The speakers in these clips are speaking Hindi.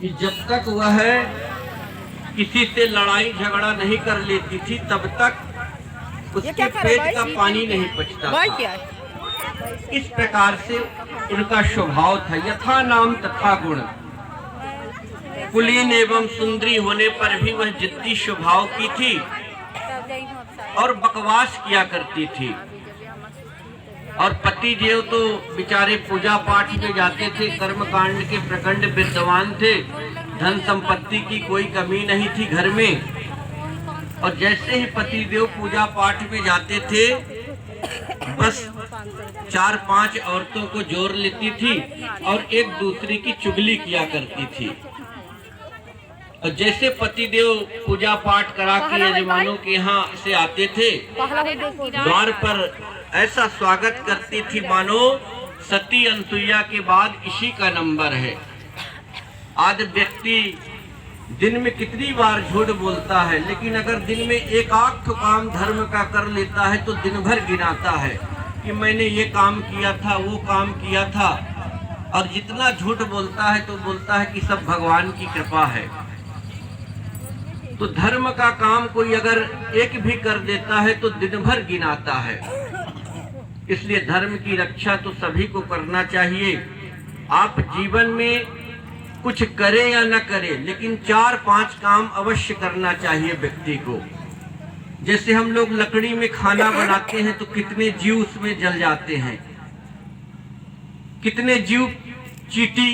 कि जब तक वह किसी से लड़ाई झगड़ा नहीं कर लेती थी तब तक उसके पेट का पानी नहीं पचता था। इस प्रकार से उनका स्वभाव था। यथा नाम तथा गुण। कुलीन एवं सुंदरी होने पर भी वह जिद्दी स्वभाव की थी और बकवास किया करती थी। और पति देव तो बेचारे पूजा पाठ में जाते थे, कर्म कांड के प्रखंड विद्वान थे, धन संपत्ति की कोई कमी नहीं थी घर में। और जैसे ही पति देव पूजा पाठ में जाते थे बस 4-5 औरतों को जोड़ लेती थी और एक दूसरे की चुगली किया करती थी। और जैसे पतिदेव पूजा पाठ करा के यजमानों के यहाँ से आते थे, द्वार पर ऐसा स्वागत करती थी मानो सती अनसुईया के बाद इसी का नंबर है। आज व्यक्ति दिन में कितनी बार झूठ बोलता है, लेकिन अगर दिन में एक आध काम धर्म का कर लेता है तो दिन भर गिनाता है कि मैंने ये काम किया था, वो काम किया था। और जितना झूठ बोलता है तो बोलता है कि सब भगवान की कृपा है। तो धर्म का काम कोई अगर एक भी कर देता है तो दिन भर गिनाता है। इसलिए धर्म की रक्षा तो सभी को करना चाहिए। आप जीवन में कुछ करें या न करें, लेकिन 4-5 काम अवश्य करना चाहिए व्यक्ति को। जैसे हम लोग लकड़ी में खाना बनाते हैं तो कितने जीव उसमें जल जाते हैं, कितने जीव चींटी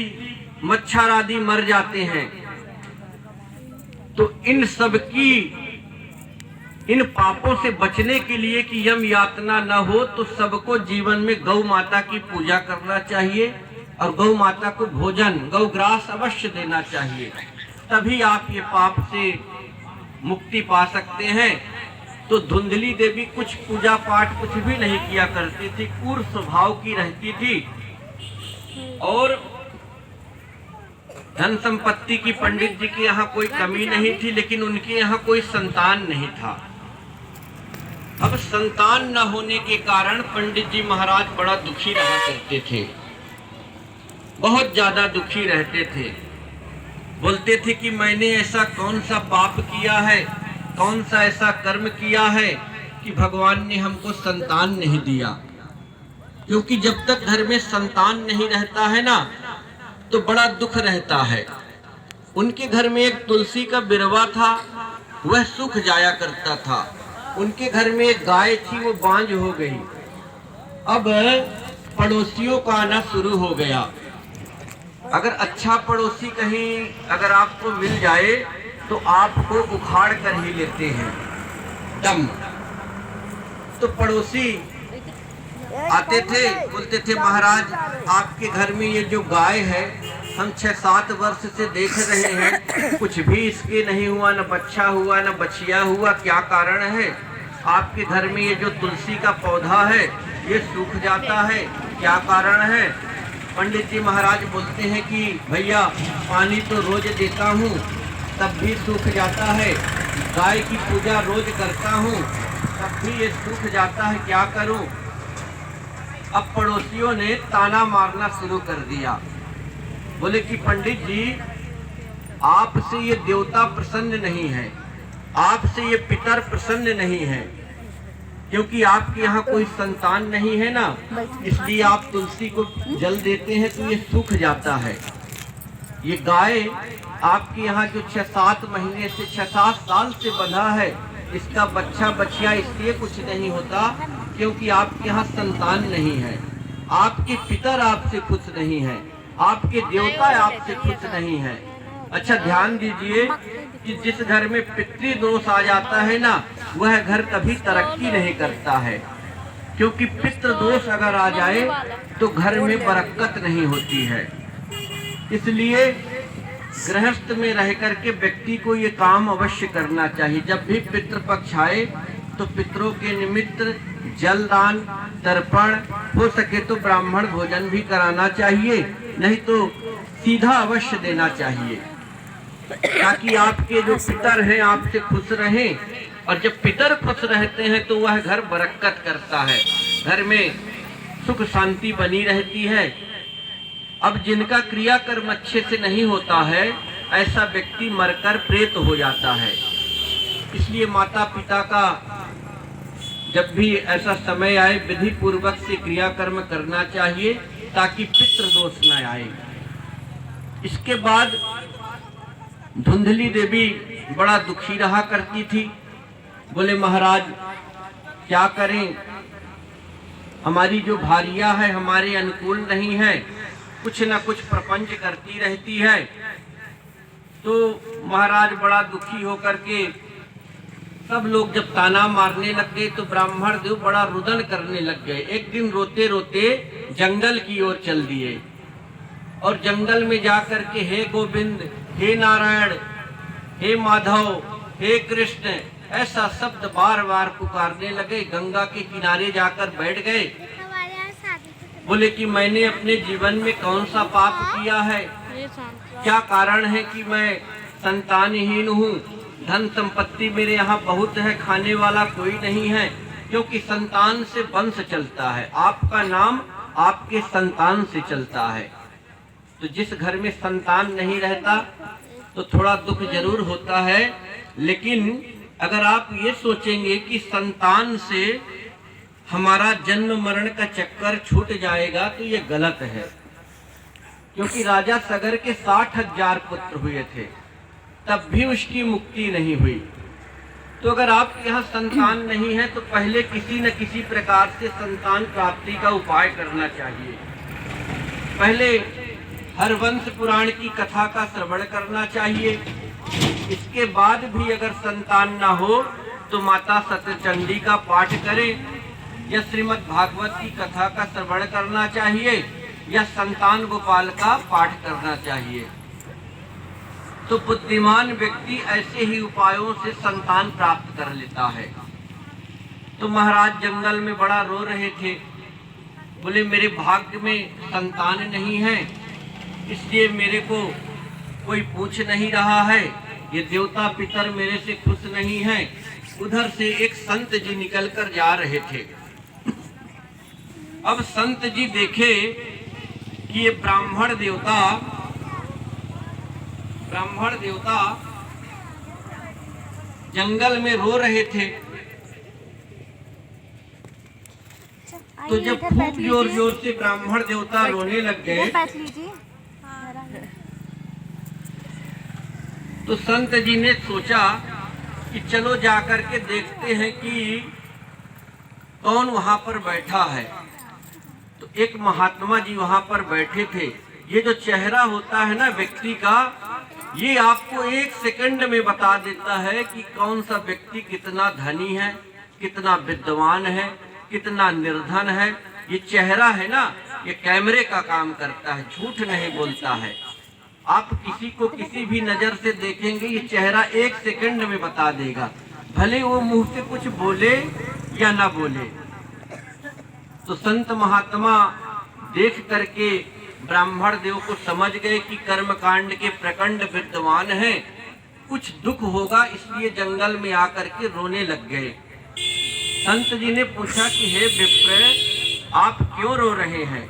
मच्छर आदि मर जाते हैं। तो इन सब की, इन पापों से बचने के लिए कि यम यातना न हो, तो सबको जीवन में गौ माता की पूजा करना चाहिए और गौ माता को भोजन, गौग्रास अवश्य देना चाहिए। तभी आप ये पाप से मुक्ति पा सकते हैं। तो धुंधली देवी कुछ पूजा पाठ कुछ भी नहीं किया करती थी, क्रूर स्वभाव की रहती थी। और धन संपत्ति की पंडित जी के यहाँ कोई कमी नहीं थी, लेकिन उनके यहाँ कोई संतान नहीं था। अब संतान न होने के कारण पंडित जी महाराज बड़ा दुखी रहा करते थे, बहुत ज्यादा दुखी रहते थे। बोलते थे कि मैंने ऐसा कौन सा पाप किया है, कौन सा ऐसा कर्म किया है कि भगवान ने हमको संतान नहीं दिया। क्योंकि जब तक घर में संतान नहीं रहता है ना तो बड़ा दुख रहता है। उनके घर में एक तुलसी का बिरवा था, वह सूख जाया करता था। उनके घर में एक गाय थी, वो बांझ हो गई। अब पड़ोसियों का आना शुरू हो गया। अगर अच्छा पड़ोसी कहीं अगर आपको मिल जाए तो आपको उखाड़ कर ही लेते हैं दम। तो पड़ोसी आते थे, बोलते थे महाराज आपके घर में ये जो गाय है हम 6-7 वर्ष से देख रहे हैं, कुछ भी इसके नहीं हुआ, न बच्चा हुआ न बछिया हुआ, क्या कारण है? आपके घर में ये जो तुलसी का पौधा है ये सूख जाता है, क्या कारण है? पंडित जी महाराज बोलते हैं कि भैया पानी तो रोज देता हूँ तब भी सूख जाता है, गाय की पूजा रोज करता हूँ तब भी ये सूख जाता है, क्या करूँ? अब पड़ोसियों ने ताना मारना शुरू कर दिया। बोले कि पंडित जी आपसे ये देवता प्रसन्न नहीं है, आपसे ये पितर प्रसन्न नहीं है, क्योंकि आपके यहाँ कोई संतान नहीं है ना, इसलिए आप तुलसी को जल देते हैं तो ये सूख जाता है। ये गाय आपके यहाँ जो 6-7 महीने से 6-7 साल से बंधा है, इसका बच्चा बचिया इसलिए कुछ नहीं होता क्योंकि आपके यहाँ संतान नहीं है, आपके पितर आपसे खुश नहीं है, आपके देवता आपसे खुश नहीं है। अच्छा ध्यान दीजिए कि जिस घर में पितृदोष आ जाता है ना, वह घर कभी तरक्की नहीं करता है, क्योंकि पितृदोष अगर आ जाए तो घर में बरकत नहीं होती है। इसलिए गृहस्थ में रह करके व्यक्ति को ये काम अवश्य करना चाहिए। जब भी पितृपक्ष आए तो पितरों के निमित्त जलदान, तर्पण, हो सके तो ब्राह्मण भोजन भी कराना चाहिए, नहीं तो सीधा अवश्य देना चाहिए, ताकि आपके जो पितर हैं आपसे खुश रहें। और जब पितर खुश रहते हैं तो वह घर बरकत करता है, घर में सुख शांति बनी रहती है। अब जिनका क्रियाकर्म अच्छे से नहीं होता है ऐसा व्यक्ति मरकर प्रेत हो जाता है। इसलिए माता पिता का जब भी ऐसा समय आए विधि पूर्वक से क्रियाकर्म करना चाहिए ताकि पितृ दोष न आए। इसके बाद धुंधली देवी बड़ा दुखी रहा करती थी। बोले महाराज क्या करें, हमारी जो भारिया है हमारे अनुकूल नहीं है, कुछ न कुछ प्रपंच करती रहती है। तो महाराज बड़ा दुखी होकर के सब लोग जब ताना मारने लग गए तो ब्राह्मण देव बड़ा रुदन करने लग गए। एक दिन रोते रोते जंगल की ओर चल दिए और जंगल में जाकर के हे गोविंद, हे नारायण, हे माधव, हे कृष्ण ऐसा शब्द बार बार पुकारने लगे। गंगा के किनारे जाकर बैठ गए। बोले कि मैंने अपने जीवन में कौन सा पाप किया है, क्या कारण है कि मैं संतानहीन हूँ, धन संपत्ति मेरे यहाँ बहुत है, खाने वाला कोई नहीं है, क्योंकि संतान से वंश चलता है, आपका नाम आपके संतान से चलता है। तो जिस घर में संतान नहीं रहता तो थोड़ा दुख जरूर होता है, लेकिन अगर आप ये सोचेंगे कि संतान से हमारा जन्म मरण का चक्कर छूट जाएगा तो ये गलत है। क्योंकि राजा सगर के 60,000 पुत्र हुए थे, तब भी उसकी मुक्ति नहीं हुई। तो अगर आपके यहाँ संतान नहीं है तो पहले किसी न किसी प्रकार से संतान प्राप्ति का उपाय करना चाहिए। पहले हरवंश पुराण की कथा का श्रवण करना चाहिए। इसके बाद भी अगर संतान ना हो तो माता सत्यचंडी का पाठ करें या श्रीमद् भागवत की कथा का श्रवण करना चाहिए या संतान गोपाल का पाठ करना चाहिए। तो बुद्धिमान व्यक्ति ऐसे ही उपायों से संतान प्राप्त कर लेता है। तो महाराज जंगल में बड़ा रो रहे थे। बोले मेरे भाग्य में संतान नहीं है, इसलिए मेरे को कोई पूछ नहीं रहा है, ये देवता पितर मेरे से खुश नहीं है। उधर से एक संत जी निकल कर जा रहे थे। अब संत जी देखे कि ये ब्राह्मण देवता जंगल में रो रहे थे। तो जब खूब जोर जोर से ब्राह्मण देवता रोने लग गए तो संत जी ने सोचा कि चलो जाकर के देखते हैं कि कौन वहां पर बैठा है। तो एक महात्मा जी वहां पर बैठे थे। ये जो चेहरा होता है ना व्यक्ति का, ये आपको 1 सेकंड में बता देता है कि कौन सा व्यक्ति कितना धनी है, कितना विद्वान है, कितना निर्धन है। ये चेहरा है ना, ये कैमरे का काम करता है, झूठ नहीं बोलता है। आप किसी को किसी भी नजर से देखेंगे, ये चेहरा 1 सेकंड में बता देगा, भले वो मुंह से कुछ बोले या ना बोले। तो संत महात्मा देख करके ब्राह्मण देव को समझ गए कि कर्म कांड के प्रकंड विद्वान हैं, कुछ दुख होगा, इसलिए जंगल में आकर के रोने लग गए। संत जी ने पूछा कि हे विप्र, आप क्यों रो रहे हैं?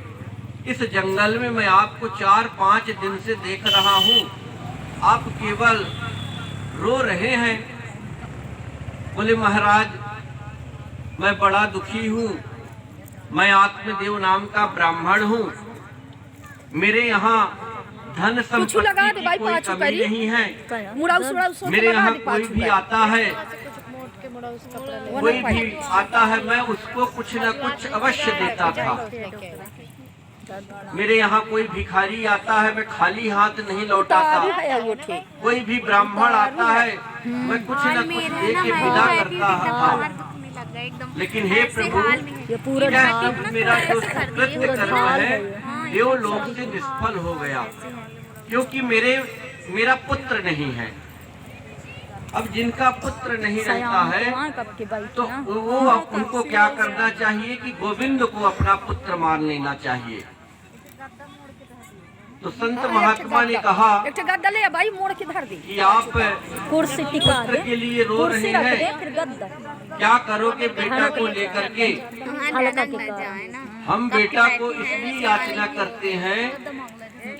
इस जंगल में मैं आपको 4-5 दिन से देख रहा हूँ, आप केवल रो रहे हैं। बोले महाराज मैं बड़ा दुखी हूँ, मैं आत्मदेव नाम का ब्राह्मण हूँ, मेरे यहाँ धन संपत्ति की कोई कमी नहीं है, मेरे यहाँ कोई भी आता है मैं उसको कुछ न कुछ अवश्य देता था। मेरे यहाँ कोई भिखारी आता है मैं खाली हाथ नहीं लौटाता, कोई भी ब्राह्मण आता है मैं कुछ न कुछ दे के विदा करता था। लेकिन हे प्रभु, मेरा जो कृत्य कर्म है देवलोक से निष्फल हो गया, क्योंकि मेरा पुत्र नहीं है। अब जिनका पुत्र नहीं रहता है तो वो उनको क्या करना चाहिए कि गोविंद को अपना पुत्र मान लेना चाहिए। तो संत महात्मा ने कहा कि आप पुत्र के लिए रो रहे हैं, क्या करोगे बेटा को लेकर के? हम बेटा को इसलिए याचना करते हैं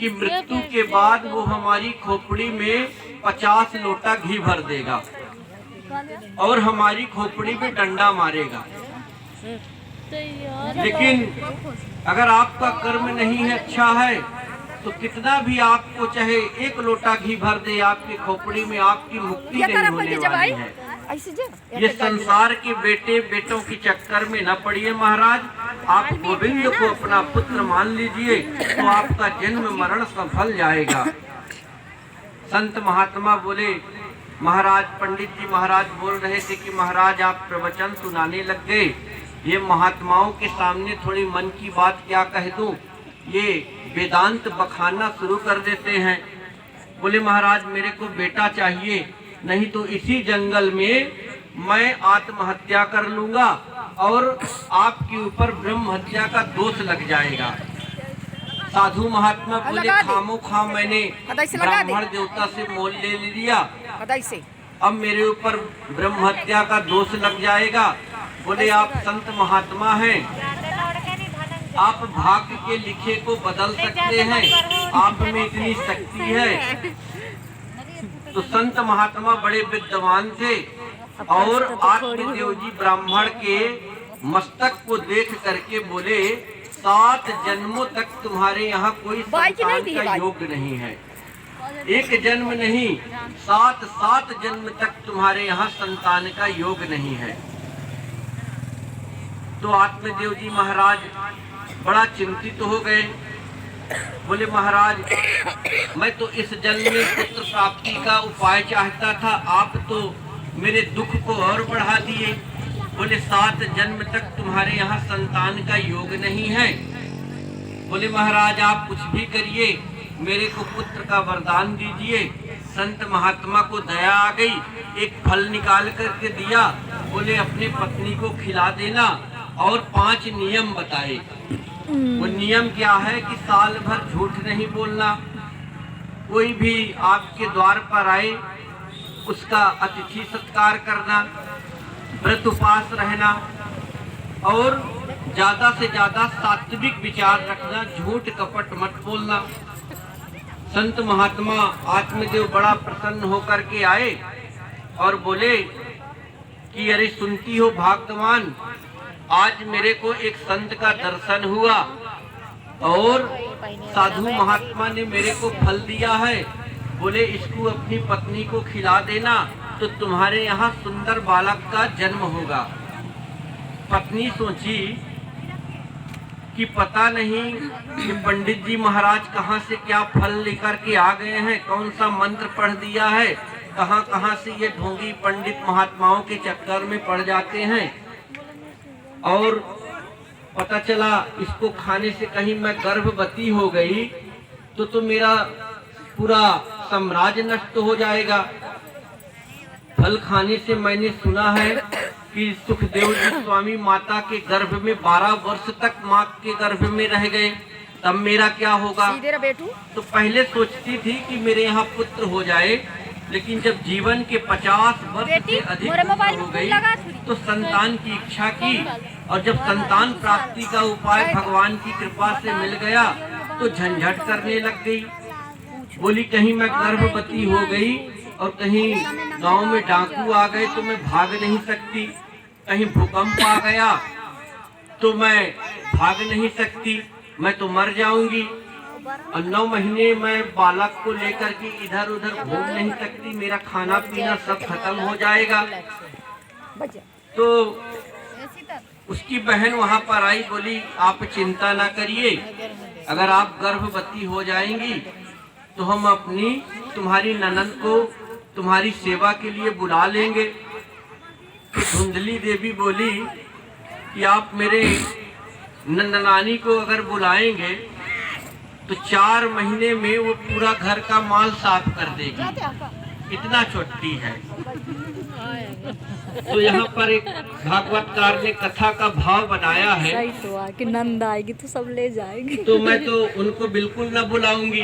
कि मृत्यु के बाद वो हमारी खोपड़ी में 50 लोटा घी भर देगा और हमारी खोपड़ी में डंडा मारेगा। लेकिन अगर आपका कर्म नहीं है, अच्छा है, तो कितना भी आपको चाहे 1 लोटा घी भर दे, आपकी खोपड़ी में आपकी मुक्ति नहीं होने वाली है। ये संसार के बेटे बेटों के चक्कर में न पड़िए महाराज। आप गोविंद को अपना पुत्र मान लीजिए तो आपका जन्म मरण सफल जाएगा। संत महात्मा बोले, महाराज पंडित जी महाराज बोल रहे थे कि महाराज आप प्रवचन सुनाने लग गए, ये महात्माओं के सामने थोड़ी मन की बात क्या कह दूं, ये वेदांत बखाना शुरू कर देते हैं। बोले महाराज मेरे को बेटा चाहिए, नहीं तो इसी जंगल में मैं आत्महत्या कर लूंगा और आपके ऊपर ब्रह्म हत्या का दोष लग जाएगा। साधु महात्मा बोले खामो खाम मैंने ब्राह्मण देवता से मोल ले लिया, अब मेरे ऊपर ब्रह्म हत्या का दोष लग जाएगा। बोले आप संत महात्मा हैं, आप भाग्य के लिखे को बदल सकते हैं, आप में इतनी शक्ति है। तो संत महात्मा बड़े विद्वान थे और आत्मदेव जी ब्राह्मण के मस्तक को देख करके बोले 7 जन्मों तक तुम्हारे यहाँ कोई संतान का योग नहीं है। 1 जन्म नहीं, 7 जन्म तक तुम्हारे यहाँ संतान का योग नहीं है। तो आत्मदेव जी महाराज बड़ा चिंतित हो गए। बोले महाराज मैं तो इस जन्म में पुत्र प्राप्ति का उपाय चाहता था, आप तो मेरे दुख को और बढ़ा दिए। बोले 7 जन्म तक तुम्हारे यहाँ संतान का योग नहीं है। बोले महाराज आप कुछ भी करिए, मेरे को पुत्र का वरदान दीजिए। संत महात्मा को दया आ गई, एक फल निकाल करके दिया। बोले अपनी पत्नी को खिला देना और 5 नियम बताए। वो नियम क्या है कि साल भर झूठ नहीं बोलना, कोई भी आपके द्वार पर आए उसका अतिथि सत्कार करना, व्रत उपवास रहना और ज्यादा से ज्यादा सात्विक विचार रखना, झूठ कपट मत बोलना। संत महात्मा आत्मदेव बड़ा प्रसन्न होकर के आए और बोले कि अरे सुनती हो भाग्यवान, आज मेरे को एक संत का दर्शन हुआ और साधु महात्मा ने मेरे को फल दिया है। बोले इसको अपनी पत्नी को खिला देना तो तुम्हारे यहाँ सुंदर बालक का जन्म होगा। पत्नी सोची कि पता नहीं कि पंडित जी महाराज कहाँ से क्या फल लेकर के आ गए हैं, कौन सा मंत्र पढ़ दिया है, कहाँ से ये ढोंगी पंडित महात्माओं के चक्कर में पड़ जाते हैं। और पता चला इसको खाने से कहीं मैं गर्भवती हो गई तो मेरा पूरा साम्राज्य नष्ट हो जाएगा। फल खाने से मैंने सुना है कि सुखदेव जी स्वामी माता के गर्भ में 12 वर्ष तक माँ के गर्भ में रह गए, तब मेरा क्या होगा। तो पहले सोचती थी कि मेरे यहाँ पुत्र हो जाए, लेकिन जब जीवन के 50 वर्ष से अधिक हो गई तो संतान की इच्छा की, और जब संतान प्राप्ति का उपाय भगवान की कृपा से मिल गया तो झंझट करने लग गई। बोली कहीं मैं गर्भवती हो गई और कहीं गांव में डाकू आ गए तो मैं भाग नहीं सकती, कहीं भूकंप आ गया तो मैं भाग नहीं सकती, मैं तो मर जाऊंगी। और 9 महीने मैं बालक को लेकर के इधर उधर घूम नहीं सकती, मेरा खाना पीना सब खत्म हो जाएगा। तो उसकी बहन वहां पर आई, बोली आप चिंता ना करिए, अगर आप गर्भवती हो जाएंगी तो हम अपनी तुम्हारी ननद को तुम्हारी सेवा के लिए बुला लेंगे। तो धुंधली देवी बोली कि आप मेरे नंदनानी को अगर बुलाएंगे तो 4 महीने में वो पूरा घर का माल साफ कर देगी, इतना छोटी है। तो यहाँ पर एक भागवतकार ने कथा का भाव बनाया है कि नंद आएगी तो सब ले जाएगी। तो मैं तो उनको बिल्कुल न बुलाऊंगी,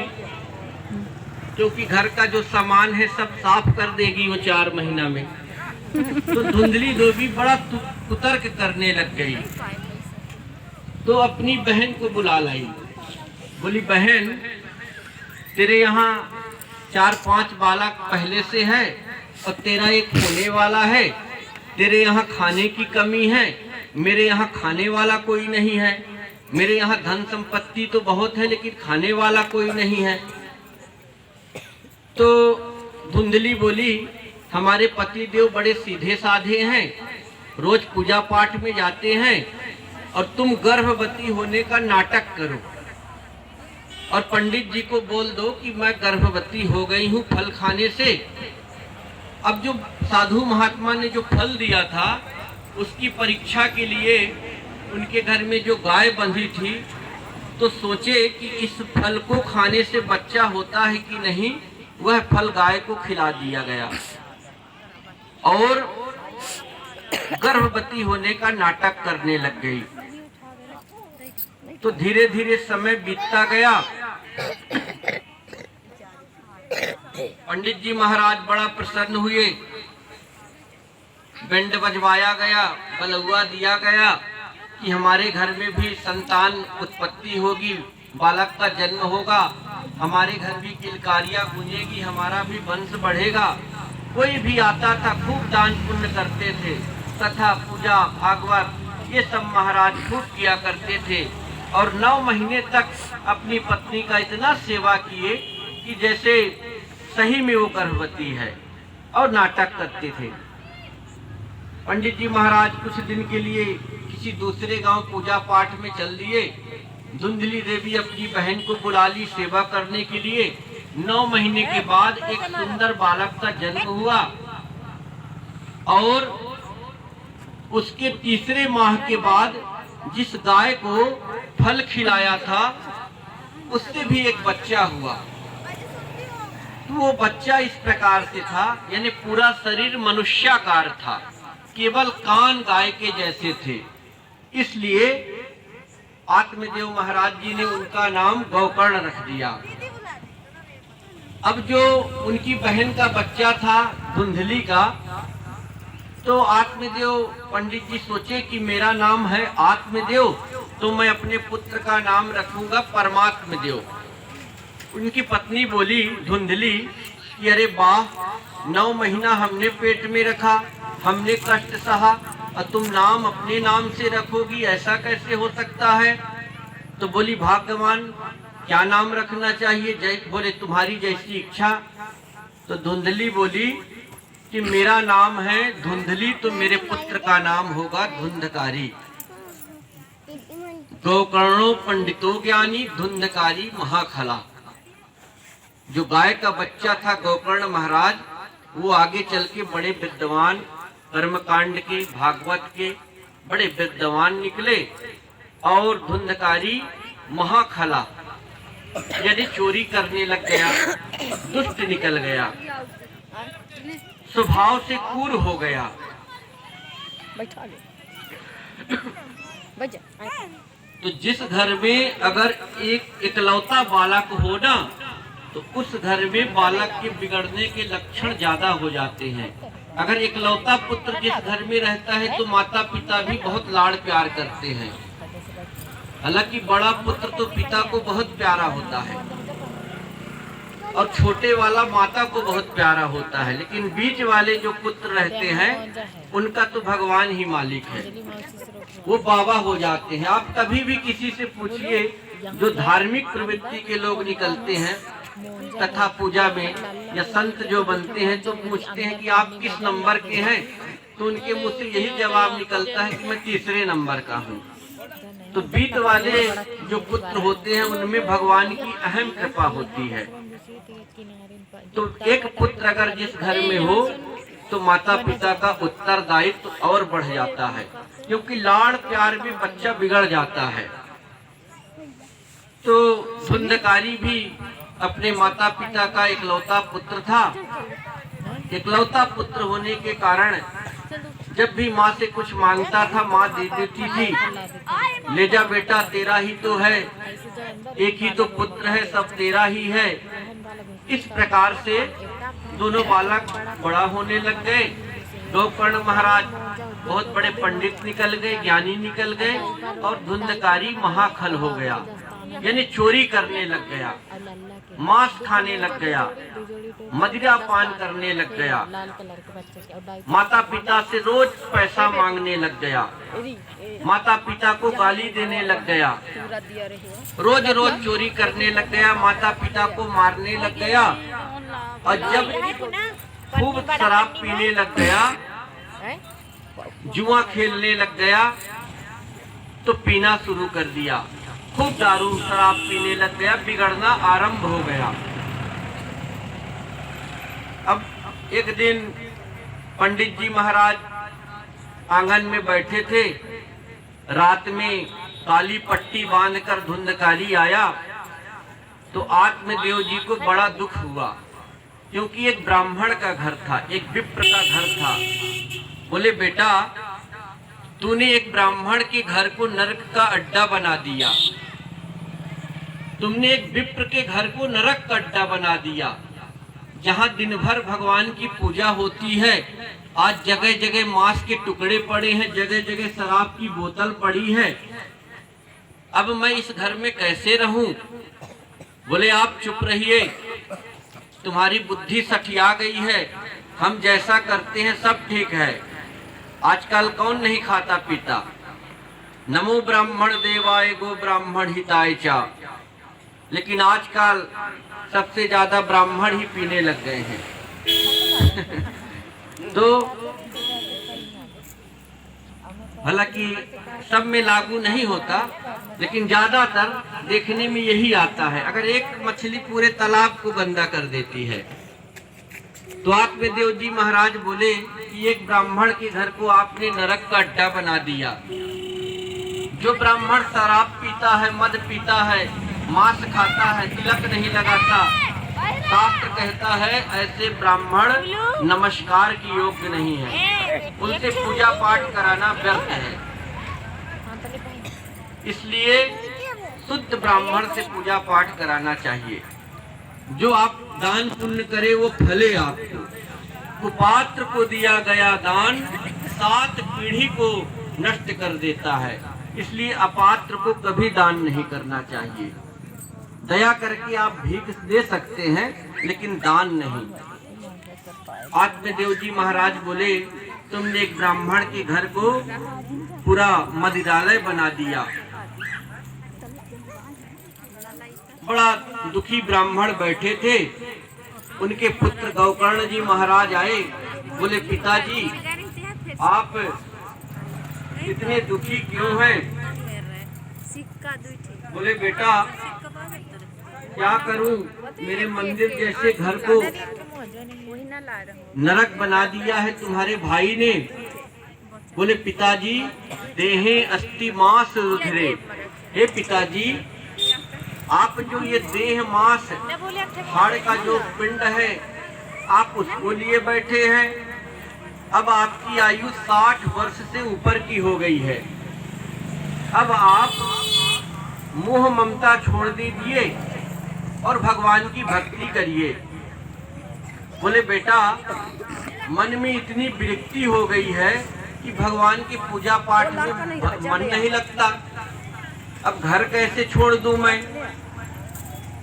क्योंकि घर का जो सामान है सब साफ कर देगी वो 4 महीना में। तो धुंधली देवी बड़ा कुतर्क करने लग गई, तो अपनी बहन को बुला लाई। बोली बहन तेरे यहाँ 4-5 बालक पहले से है और तेरा एक होने वाला है। तेरे यहाँ खाने की कमी है, मेरे यहाँ खाने वाला कोई नहीं है। मेरे यहाँ धन संपत्ति तो बहुत है लेकिन खाने वाला कोई नहीं है। तो धुंधली बोली, हमारे पति देव बड़े सीधे साधे हैं, रोज पूजा पाठ में जाते हैं और तुम गर्भवती होने का नाटक करो और पंडित जी को बोल दो कि मैं गर्भवती हो गई हूँ फल खाने से। अब जो साधु महात्मा ने जो फल दिया था उसकी परीक्षा के लिए उनके घर में जो गाय बंधी थी, तो सोचे कि इस फल को खाने से बच्चा होता है कि नहीं। वह फल गाय को खिला दिया गया और गर्भवती होने का नाटक करने लग गई। तो धीरे धीरे समय बीतता गया। पंडित जी महाराज बड़ा प्रसन्न हुए, बैंड बजवाया गया, बलुआ दिया गया कि हमारे घर में भी संतान उत्पत्ति होगी, बालक का जन्म होगा, हमारे घर भी किलकारियां गूंजेगी, हमारा भी वंश बढ़ेगा। कोई भी आता था खूब दान पुण्य करते थे, कथा पूजा भागवत ये सब महाराज खूब किया करते थे और 9 महीने तक अपनी पत्नी का इतना सेवा किए कि जैसे सही में वो गर्भवती है और नाटक करते थे। पंडित जी महाराज कुछ दिन के लिए किसी दूसरे गांव पूजा पाठ में चल दिए। धुंधली देवी अपनी बहन को बुला ली सेवा करने के लिए। 9 महीने के बाद एक सुंदर बालक का जन्म हुआ और उसके तीसरे माह के बाद जिस गाय को फल खिलाया था उससे भी एक बच्चा हुआ। तो वो बच्चा इस प्रकार से था, यानी पूरा शरीर मनुष्याकार था, केवल कान गाय के जैसे थे। इसलिए आत्मदेव महाराज जी ने उनका नाम गौकर्ण रख दिया। अब जो उनकी बहन का बच्चा था धुंधली का, तो आत्मदेव पंडित जी सोचे कि मेरा नाम है आत्मदेव, तो मैं अपने पुत्र का नाम रखूंगा परमात्मदेव। उनकी पत्नी बोली धुंधली कि अरे वाह, 9 महीना हमने पेट में रखा, हमने कष्ट सहा और तुम नाम अपने नाम से रखोगी, ऐसा कैसे हो सकता है। तो बोली भाग्यवान, क्या नाम रखना चाहिए। बोले तुम्हारी जैसी इच्छा। तो धुंधली बोली कि मेरा नाम है धुंधली, तो मेरे पुत्र का नाम होगा धुंधकारी। गौकर्णो पंडितो ज्ञानी धुंधकारी महाखला। जो गाय का बच्चा था गौकर्ण महाराज, वो आगे चल के बड़े विद्वान, कर्मकांड के भागवत के बड़े विद्वान निकले और धुंधकारी महाखला यानी चोरी करने लग गया, दुष्ट निकल गया, स्वभाव से क्रूर हो गया। तो जिस घर में अगर एक इकलौता बालक हो ना, तो उस घर में बालक के बिगड़ने के लक्षण ज्यादा हो जाते हैं। अगर इकलौता पुत्र जिस घर में रहता है तो माता पिता भी बहुत लाड़ प्यार करते हैं। हालांकि बड़ा पुत्र तो पिता को बहुत प्यारा होता है और छोटे वाला माता को बहुत प्यारा होता है, लेकिन बीच वाले जो पुत्र रहते हैं उनका तो भगवान ही मालिक है, वो बाबा हो जाते हैं। आप कभी भी किसी से पूछिए, जो धार्मिक प्रवृत्ति के लोग निकलते हैं कथा पूजा में या संत जो बनते हैं, तो पूछते हैं कि आप किस नंबर के हैं, तो उनके मुंह से यही जवाब निकलता है कि मैं तीसरे नंबर का हूँ। तो बीच वाले जो पुत्र होते हैं उनमें भगवान की अहम कृपा होती है। तो एक पुत्र अगर जिस घर में हो तो माता पिता का उत्तरदायित्व और बढ़ जाता है, क्योंकि लाड़ प्यार में बच्चा बिगड़ जाता है। तो धुंधकारी भी अपने माता पिता का इकलौता पुत्र था। इकलौता पुत्र होने के कारण जब भी माँ से कुछ मांगता था माँ दे देती थी। ले जा बेटा, तेरा ही तो है, एक ही तो पुत्र है, सब तेरा ही है। इस प्रकार से दोनों बालक बड़ा होने लग गए। गौकर्ण महाराज बहुत बड़े पंडित निकल गए, ज्ञानी निकल गए और धुंधकारी महाखल हो गया। यानी चोरी करने लग गया, मांस खाने लग गया, मदिरा पान करने लग गया, माता पिता से रोज पैसा मांगने लग गया, माता पिता को गाली देने लग गया, रोज रोज चोरी करने लग गया, माता पिता को मारने लग गया। और जब खूब शराब पीने लग गया, जुआ खेलने लग गया, तो पीना शुरू कर दिया, खूब दारू शराब पीने लग गया, बिगड़ना आरंभ हो गया। अब एक दिन पंडित जी महाराज आंगन में बैठे थे, रात में काली पट्टी बांधकर धुंधकारी आया, तो आत्मदेव जी को बड़ा दुख हुआ, क्योंकि एक ब्राह्मण का घर था, एक विप्र का घर था। बोले बेटा, तूने एक ब्राह्मण के घर को नरक का अड्डा बना दिया, तुमने एक विप्र के घर को नरक का अड्डा बना दिया, जहां दिन भर भगवान की पूजा होती है। आज जगह जगह मांस के टुकड़े पड़े हैं, जगह जगह शराब की बोतल पड़ी है। अब मैं इस घर में कैसे रहूं? बोले आप चुप रहिए, तुम्हारी बुद्धि सठिया गई है, हम जैसा करते हैं सब ठीक है। आजकल कौन नहीं खाता पीता? नमो ब्राह्मण देवाय गो ब्राह्मण हिताय चा। लेकिन आजकल सबसे ज्यादा ब्राह्मण ही पीने लग गए हैं। तो हालांकि सब में लागू नहीं होता, लेकिन ज्यादातर देखने में यही आता है। अगर एक मछली पूरे तालाब को गंदा कर देती है, तो आत्मदेव जी महाराज बोले कि एक ब्राह्मण के घर को आपने नरक का अड्डा बना दिया। जो ब्राह्मण शराब पीता है, मद पीता है, मांस खाता है, तिलक नहीं लगाता, शास्त्र कहता है ऐसे ब्राह्मण नमस्कार की योग्य नहीं है, उनसे पूजा पाठ कराना व्यर्थ है। इसलिए शुद्ध ब्राह्मण से पूजा पाठ कराना चाहिए। जो आप दान पुण्य करे वो फले आपको। कुपात्र को दिया गया दान 7 पीढ़ी को नष्ट कर देता है, इसलिए अपात्र को कभी दान नहीं करना चाहिए। दया करके आप भीख दे सकते हैं, लेकिन दान नहीं। आत्मदेव जी महाराज बोले तुमने एक ब्राह्मण के घर को पूरा मदिरालय बना दिया। बड़ा दुखी ब्राह्मण बैठे थे, उनके पुत्र गौकर्ण जी महाराज आए। बोले पिताजी, आप इतने दुखी क्यों हैं? बोले बेटा क्या करूं, मेरे मंदिर जैसे घर को नरक बना दिया है तुम्हारे भाई ने। बोले पिताजी, देहे अस्ति मांस रुधिरे। हे पिताजी, आप जो ये देह मांस हाड़ का जो पिंड है, आप उसको लिए बैठे हैं। अब आपकी आयु 60 वर्ष से ऊपर की हो गई है। अब आप मोह ममता छोड़ दीजिए और भगवान की भक्ति करिए। बोले बेटा, मन में इतनी विरक्ति हो गई है कि भगवान की पूजा पाठ में मन नहीं लगता। अब घर कैसे छोड़ दूं मैं?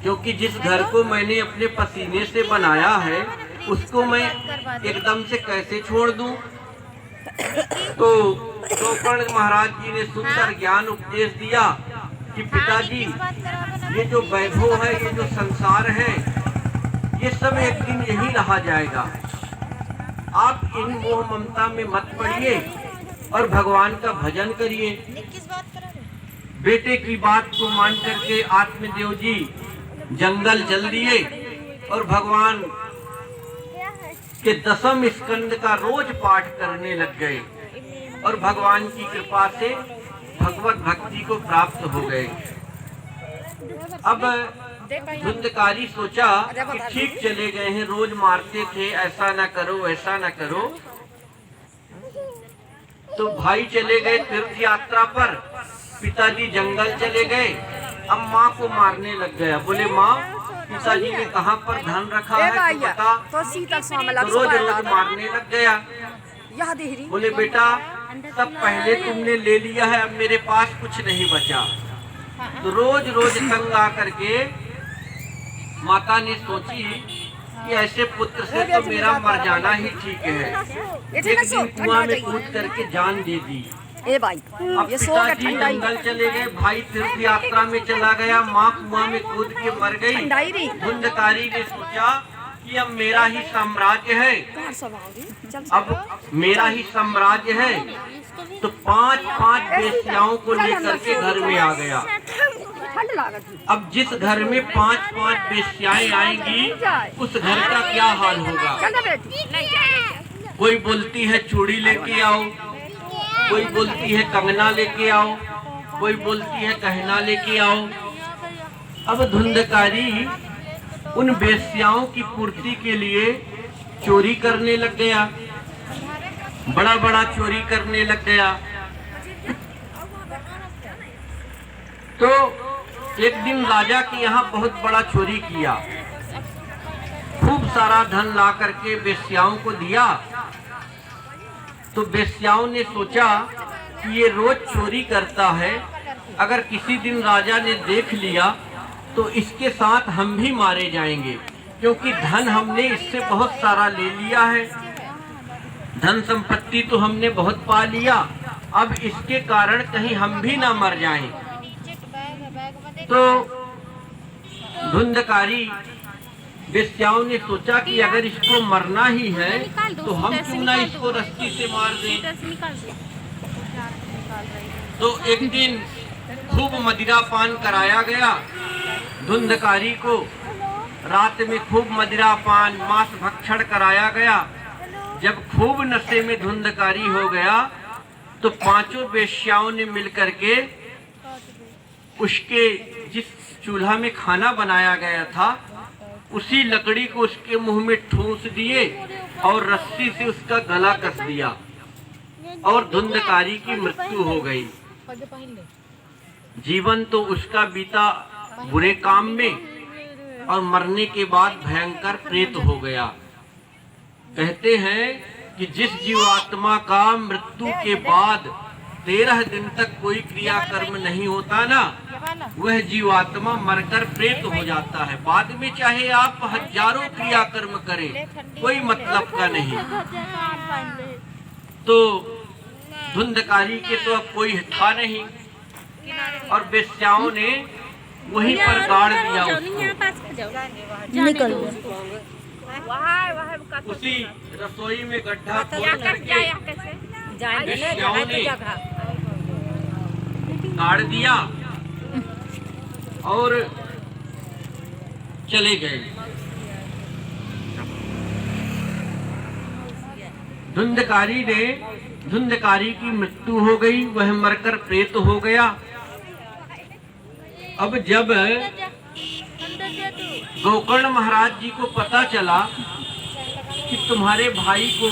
क्योंकि जिस घर को मैंने अपने पसीने से बनाया है, उसको मैं एकदम से कैसे छोड़ दूं? तो गौकर्ण महाराज जी ने सुंदर ज्ञान उपदेश दिया कि पिताजी, ये जो वैभव है, ये जो संसार है, ये सब एक दिन यही रहा जाएगा। आप इन मोह ममता में मत पड़िए और भगवान का भजन करिए। बेटे की बात को मान करके आत्मदेव जी जंगल चल दिए और भगवान के 10वें स्कंद का रोज पाठ करने लग गए और भगवान की कृपा से भगवत भक्ति को प्राप्त हो गए। अब धुंधकारी सोचा कि ठीक चले गए हैं, रोज मारते थे, ऐसा ना करो ऐसा ना करो। तो भाई चले गए तीर्थ यात्रा पर, पिताजी जंगल चले गए। अब माँ को मारने लग गया। बोले माँ, पिताजी ने कहाँ पर धन रखा है तो बता। तो रोज रोज मारने लग गया। बोले बेटा, सब पहले तुमने ले लिया है, अब मेरे पास कुछ नहीं बचा। तो रोज रोज तंग आकर के माता ने सोची कि ऐसे पुत्र से तो मेरा मर जाना ही ठीक है। एक दिन कुआं में कूद करके जान दे दी। ए भाई अब पिताजी जंगल चले गए, भाई तीर्थ यात्रा में चला गया, माँ कुआं में कूद के मर गई। धुंधकारी ने सोचा कि अब मेरा ही साम्राज्य है, अब मेरा ही साम्राज्य है। तो 5-5 वेश्याओं को लेकर के घर में आ गया। अब जिस घर में 5-5 वेश्याएं आएंगी उस घर का क्या हाल होगा। कोई बोलती है चूड़ी लेके आओ, कोई बोलती है कंगना लेके आओ, कोई बोलती है गहना लेके आओ। अब धुंधकारी उन वेश्याओं की पूर्ति के लिए चोरी करने लग गया, बड़ा बड़ा चोरी करने लग गया। तो एक दिन राजा के यहाँ बहुत बड़ा चोरी किया, खूब सारा धन ला करके वेश्याओं को दिया। तो वेश्याओं ने सोचा कि ये रोज चोरी करता है, अगर किसी दिन राजा ने देख लिया तो इसके साथ हम भी मारे जाएंगे, क्योंकि धन हमने इससे बहुत सारा ले लिया है, धन संपत्ति तो हमने बहुत पा लिया, अब इसके कारण कहीं हम भी ना मर जाएं। तो धुंधकारी वेश्याओं ने सोचा कि अगर इसको मरना ही है तो हम क्यों ना इसको रस्सी से मार दें। तो एक दिन खूब मदिरा पान कराया गया धुंधकारी को, रात में खूब मदिरा पान मांस भक्षण कराया गया। जब खूब नशे में धुंधकारी हो गया तो 5 वेश्याओं ने मिलकर के उसके जिस चूल्हा में खाना बनाया गया था उसी लकड़ी को उसके मुंह में ठूंस दिए और रस्सी से उसका गला कस दिया और धुंधकारी की मृत्यु हो गई। जीवन तो उसका बीता बुरे काम में और मरने के बाद भयंकर प्रेत हो गया। कहते हैं कि जिस जीवात्मा का मृत्यु के बाद 13 दिन तक कोई क्रियाकर्म नहीं होता ना, वह जीवात्मा मरकर प्रेत हो जाता है। बाद में चाहे आप हजारों क्रियाकर्म करें, कोई मतलब का नहीं। तो धुंधकारी के तो अब कोई था नहीं और वेश्याओं ने वहीं पर गाड़ दिया उसको। निकल उसी रसोई में गड्ढा खोद करके वेश्याओं ने गाड़ दिया और चले गए। धुंधकारी की मृत्यु हो गई, वह मरकर प्रेत हो गया। अब जब गोकर्ण महाराज जी को पता चला कि तुम्हारे भाई को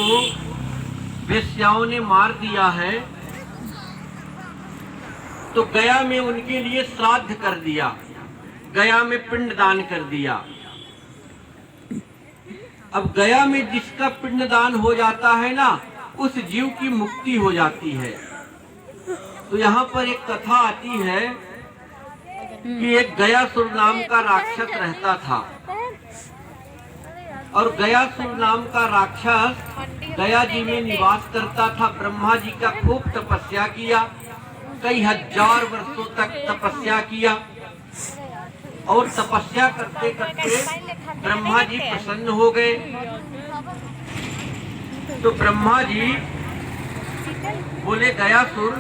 वेश्याओं ने मार दिया है, तो गया में उनके लिए श्राद्ध कर दिया, गया में पिंडदान कर दिया। अब गया में जिसका पिंडदान हो जाता है ना, उस जीव की मुक्ति हो जाती है। तो यहाँ पर एक कथा आती है कि एक गयासुर नाम का राक्षस रहता था और गयासुर नाम का राक्षस गया जी में निवास करता था। ब्रह्मा जी का खूब तपस्या किया, कई हजार वर्षों तक तपस्या किया और तपस्या करते करते ब्रह्मा जी प्रसन्न हो गए। तो ब्रह्मा जी बोले गयासुर